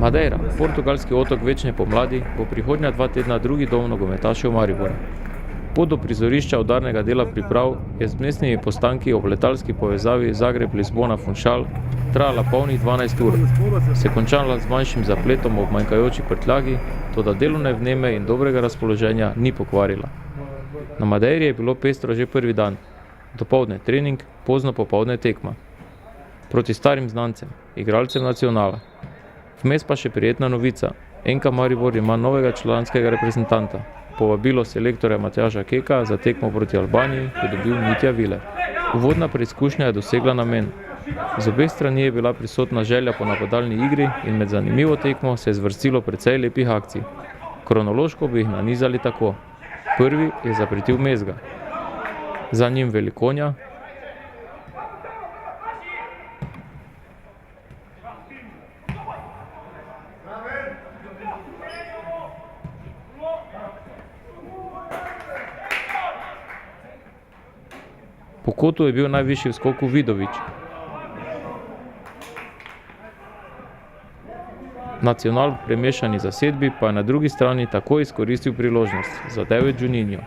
Madeira, portugalski otok večne pomladi, bo prihodnja 2 tedna drugi dom nogometašev Maribora. Pot do prizorišča udarnega dela priprav je z mestnimi postanki ob letalski povezavi Zagreb-Lizbona-Funchal trajala polnih 12 ur, se končala z manjšim zapletom ob manjkajoči prtljagi, toda delovne vneme in dobrega razpoloženja ni pokvarila. Na Madeiri je bilo pestro že prvi dan, dopoldne trening, pozno popoldne tekma. Proti starim znancem, igralcem nacionala. Vmes pa še prijetna novica. NK Maribor ima novega članskega reprezentanta. Povabilo selektorja Matjaža Keka za tekmo proti Albaniji je dobil Mitja Viler. Uvodna preizkušnja je dosegla namen. Z obeh strani je bila prisotna želja po napadalni igri in med zanimivo tekmo se je zvrstilo precej lepih akcij. Kronološko bi jih nanizali tako. Prvi je zapretil Mezga. Za njim Velikonja, po kotu je bil najvišji v skoku Vidović. Nacional v premešani zasedbi pa je na drugi strani takoj izkoristil priložnost, zadel je Juninho.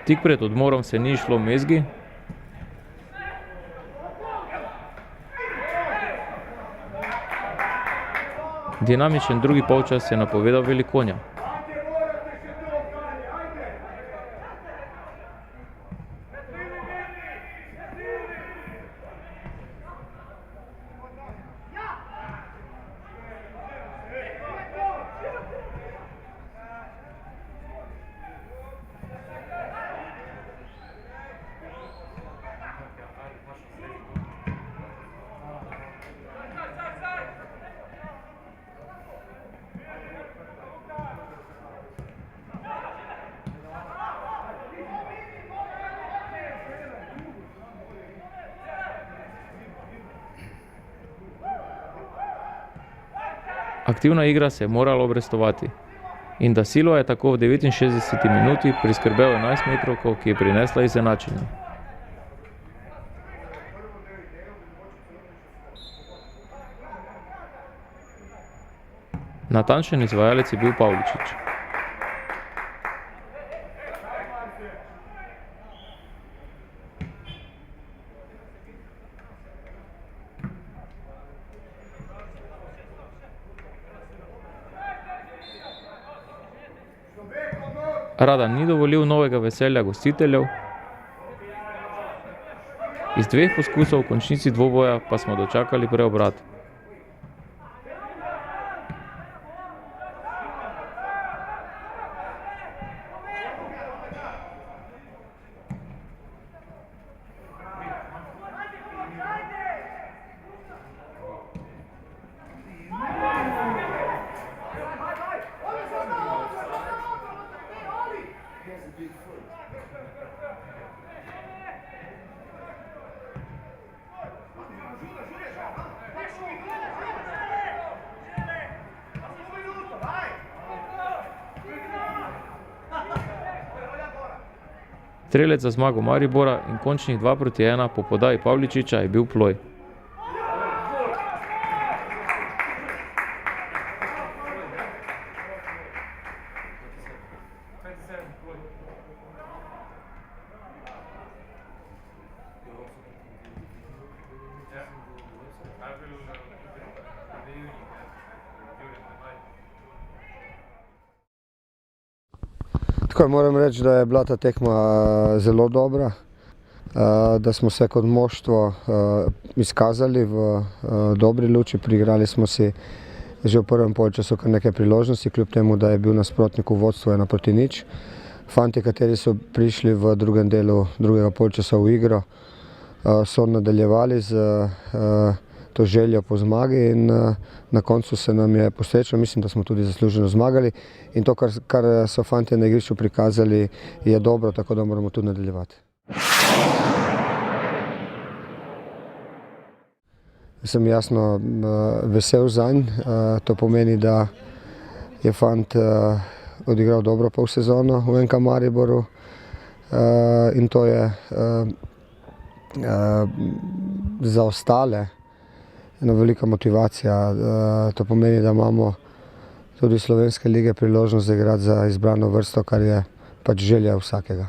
Tik pred odmorom se ni išlo Mezgi. Dinamičen drugi polčas je napovedal Velikonja. Aktivna igra se je morala obrestovati. In da Silva je tako v 69. minuti priskrbel 11-metrovko, ki je prinesla izenačenje. Natančen izvajalec je bil Pavličič. Radan ni dovolil novega veselja gostiteljev. Iz 2 poskusov v končnici dvoboja pa smo dočakali preobrat. Strelec za zmago Maribora in končnih 2-1 po podaji Pavličiča je bil Ploj. Tako, moram reči, da je bila ta tekma zelo dobra, da smo se kot moštvo izkazali v dobri luči, priigrali smo si že v prvem polčasu kar nekaj priložnosti, kljub temu, da je bil nasprotnik v vodstvu 1-0. Fantje, kateri so prišli v drugem delu drugega polčasa v igro, so nadaljevali z to željo po zmagi in na koncu se nam je posrečilo, mislim, da smo tudi zasluženo zmagali in to, kar so fantje na igrišču prikazali, je dobro, tako da moramo tudi nadaljevati. Sem jasno vesel zanj, to pomeni, da je fant odigral dobro polsezono v NK Mariboru in to je za ostale ena velika motivacija. To pomeni, da imamo tudi slovenske lige priložnost igrati za izbrano vrsto, kar je pač želja vsakega.